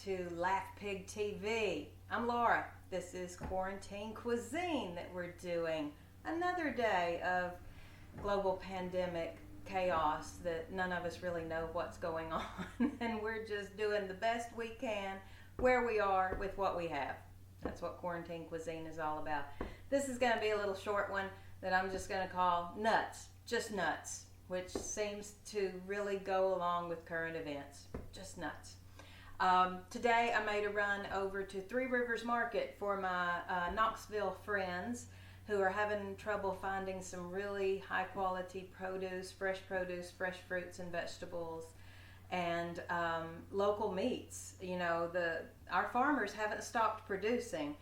to Laugh Pig TV. I'm Laura. This is Quarantine Cuisine that we're doing. Another day of global pandemic chaos that none of us really know what's going on. And we're just doing the best we can where we are with what we have. That's what Quarantine Cuisine is all about. This is going to be a little short one that I'm just going to call Nuts. Just Nuts, which seems to really go along with current events. Just nuts. Today I made a run over to Three Rivers Market for my Knoxville friends who are having trouble finding some really high quality produce, fresh fruits and vegetables, and local meats. You know, our farmers haven't stopped producing,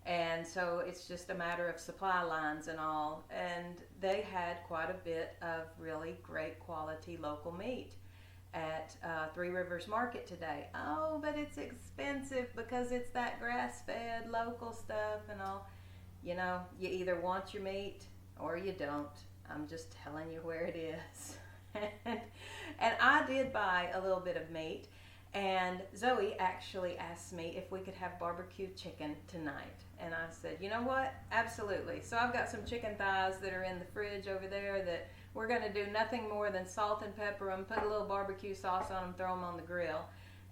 and so it's just a matter of supply lines and all. And they had quite a bit of really great quality local meat at Three Rivers Market today. Oh, but it's expensive because it's that grass-fed local stuff and all. You know, you either want your meat or you don't. I'm just telling you where it is. And I did buy a little bit of meat, and Zoe actually asked me if we could have barbecue chicken tonight. And I said, you know what? Absolutely. So I've got some chicken thighs that are in the fridge over there that we're going to do nothing more than salt and pepper them, put a little barbecue sauce on them, throw them on the grill,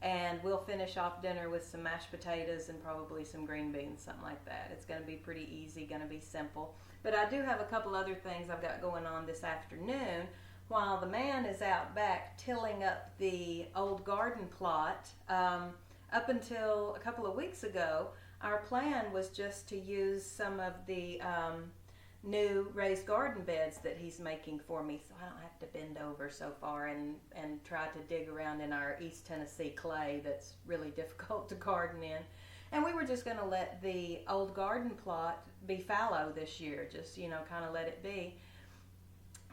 and we'll finish off dinner with some mashed potatoes and probably some green beans, something like that. It's going to be pretty easy, going to be simple. But I do have a couple other things I've got going on this afternoon while the man is out back tilling up the old garden plot. Up until a couple of weeks ago, our plan was just to use some of the new raised garden beds that he's making for me, so I don't have to bend over so far and try to dig around in our East Tennessee clay that's really difficult to garden in. And we were just going to let the old garden plot be fallow this year, just, you know, kind of let it be.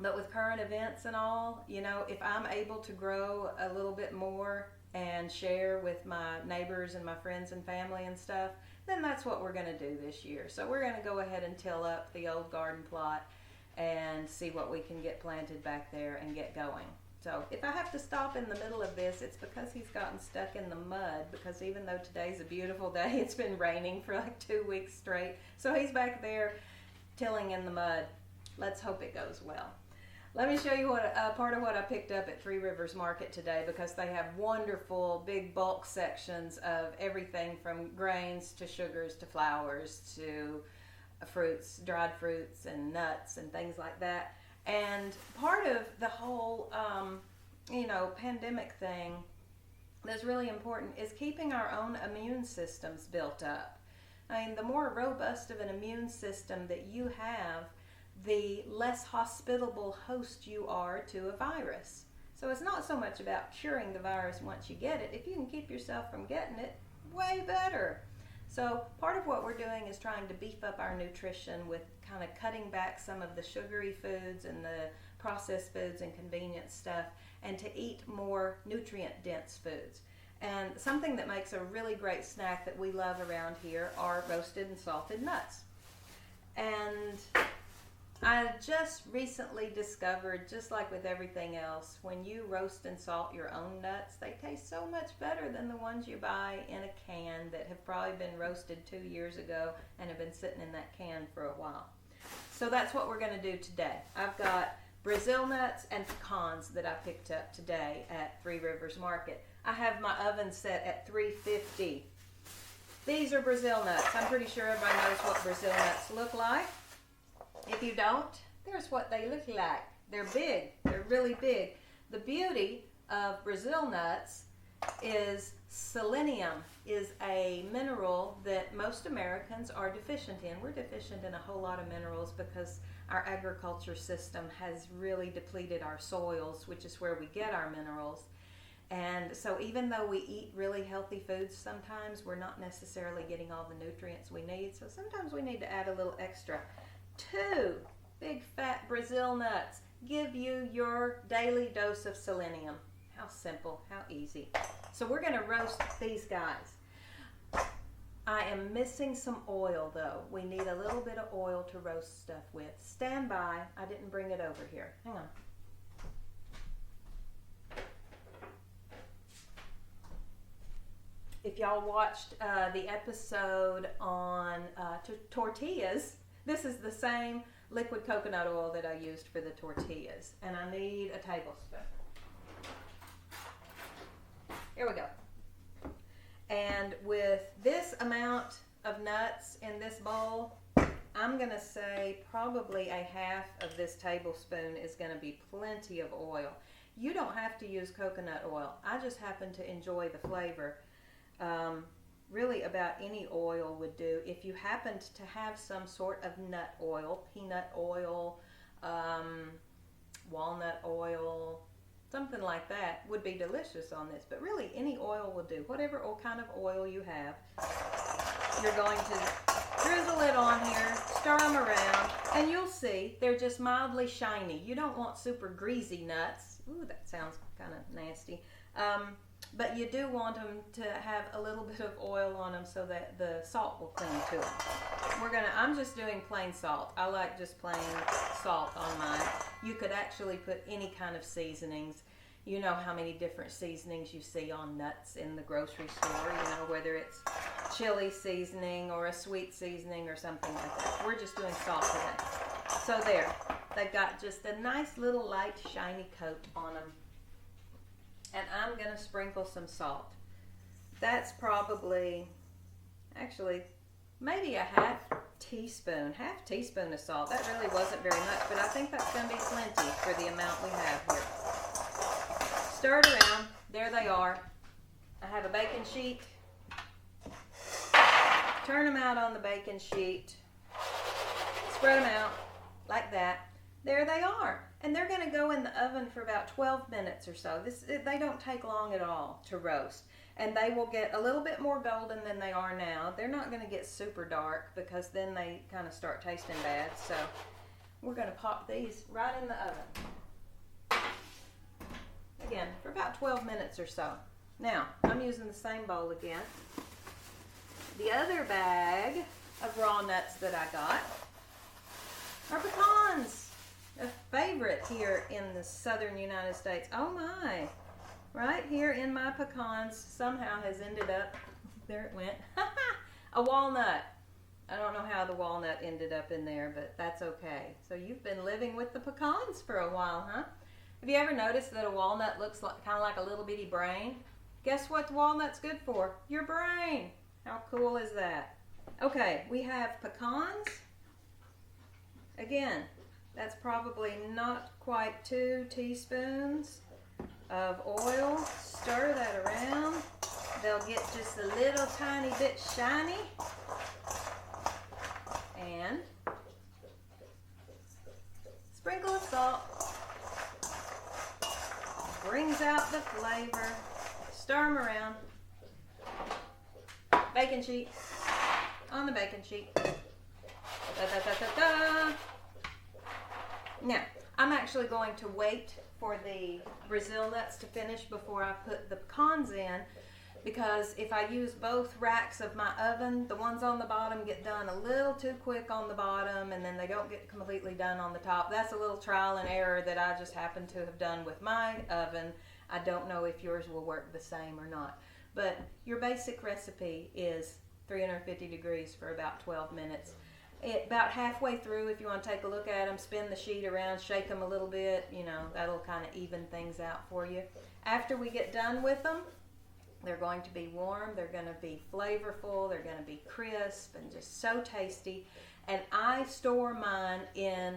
But with current events and all, you know, if I'm able to grow a little bit more and share with my neighbors and my friends and family and stuff, then that's what we're going to do this year. So we're going to go ahead and till up the old garden plot and see what we can get planted back there and get going. So if I have to stop in the middle of this, it's because he's gotten stuck in the mud, because even though today's a beautiful day, it's been raining for like 2 weeks straight. So he's back there tilling in the mud. Let's hope it goes well. Let me show you what part of what I picked up at Three Rivers Market today, because they have wonderful big bulk sections of everything from grains to sugars to flours to fruits, dried fruits and nuts and things like that. And part of the whole, pandemic thing that's really important is keeping our own immune systems built up. I mean, the more robust of an immune system that you have, the less hospitable host you are to a virus. So it's not so much about curing the virus once you get it. If you can keep yourself from getting it, way better. So part of what we're doing is trying to beef up our nutrition with kind of cutting back some of the sugary foods and the processed foods and convenience stuff, and to eat more nutrient-dense foods. And something that makes a really great snack that we love around here are roasted and salted nuts. And I just recently discovered, just like with everything else, when you roast and salt your own nuts, they taste so much better than the ones you buy in a can that have probably been roasted 2 years ago and have been sitting in that can for a while. So that's what we're going to do today. I've got Brazil nuts and pecans that I picked up today at Three Rivers Market. I have my oven set at 350. These are Brazil nuts. I'm pretty sure everybody knows what Brazil nuts look like. If you don't, there's what they look like. They're big. They're really big. The beauty of Brazil nuts is selenium is a mineral that most Americans are deficient in. We're deficient in a whole lot of minerals because our agriculture system has really depleted our soils, which is where we get our minerals. And so even though we eat really healthy foods, sometimes we're not necessarily getting all the nutrients we need. So sometimes we need to add a little extra. 2 big fat Brazil nuts give you your daily dose of selenium. How simple, how easy. So we're going to roast these guys. I am missing some oil though. We need a little bit of oil to roast stuff with. Stand by. I didn't bring it over here. Hang on. if y'all watched the episode on tortillas, this is the same liquid coconut oil that I used for the tortillas. And I need a tablespoon. Here we go. And with this amount of nuts in this bowl, I'm going to say probably a half of this tablespoon is going to be plenty of oil. You don't have to use coconut oil. I just happen to enjoy the flavor. Really about any oil would do. If you happened to have some sort of nut oil, peanut oil, walnut oil, something like that would be delicious on this. But really any oil will do. Whatever kind of oil you have, you're going to drizzle it on here, stir them around, and you'll see they're just mildly shiny. You don't want super greasy nuts. Ooh, that sounds kind of nasty. But you do want them to have a little bit of oil on them so that the salt will cling to them. I'm just doing plain salt. I like just plain salt on mine. You could actually put any kind of seasonings. You know how many different seasonings you see on nuts in the grocery store, you know, whether it's chili seasoning or a sweet seasoning or something like that. We're just doing salt today. So there, they've got just a nice little light shiny coat on them. And I'm going to sprinkle some salt. That's probably, actually, maybe a half teaspoon of salt. That really wasn't very much, but I think that's going to be plenty for the amount we have here. Stir it around. There they are. I have a baking sheet. Turn them out on the baking sheet. Spread them out like that. There they are. And they're going to go in the oven for about 12 minutes or so. They don't take long at all to roast. And they will get a little bit more golden than they are now. They're not going to get super dark because then they kind of start tasting bad. So we're going to pop these right in the oven. Again, for about 12 minutes or so. Now, I'm using the same bowl again. The other bag of raw nuts that I got are pecans. A favorite here in the southern United States. Oh my. Right here in my pecans somehow has ended up, there it went, a walnut. I don't know how the walnut ended up in there, but that's okay. So you've been living with the pecans for a while, huh? Have you ever noticed that a walnut looks like, kind of like a little bitty brain? Guess what the walnut's good for? Your brain. How cool is that? Okay, we have pecans. Again, that's probably not quite 2 teaspoons of oil. Stir that around. They'll get just a little tiny bit shiny. And sprinkle of salt. Brings out the flavor. Stir them around. Baking sheet. On the baking sheet. Da, da, da, da, da. Now, I'm actually going to wait for the Brazil nuts to finish before I put the pecans in, because if I use both racks of my oven, the ones on the bottom get done a little too quick on the bottom, and then they don't get completely done on the top. That's a little trial and error that I just happen to have done with my oven. I don't know if yours will work the same or not. But your basic recipe is 350 degrees for about 12 minutes. About halfway through, if you want to take a look at them, spin the sheet around, shake them a little bit, you know, that'll kind of even things out for you. After we get done with them, they're going to be warm, they're going to be flavorful, they're going to be crisp and just so tasty. And I store mine in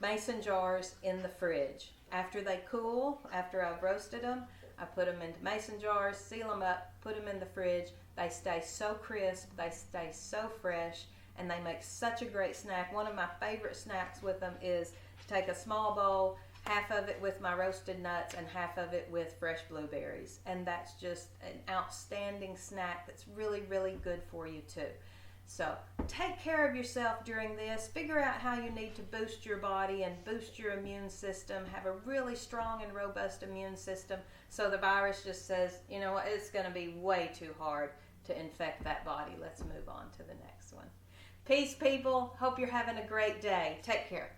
mason jars in the fridge. After they cool, after I've roasted them, I put them into mason jars, seal them up, put them in the fridge. They stay so crisp, they stay so fresh, and they make such a great snack. One of my favorite snacks with them is to take a small bowl, half of it with my roasted nuts and half of it with fresh blueberries. And that's just an outstanding snack that's really, really good for you too. So take care of yourself during this. Figure out how you need to boost your body and boost your immune system. Have a really strong and robust immune system so the virus just says, you know what, it's going to be way too hard to infect that body. Let's move on to the next one. Peace, people. Hope you're having a great day. Take care.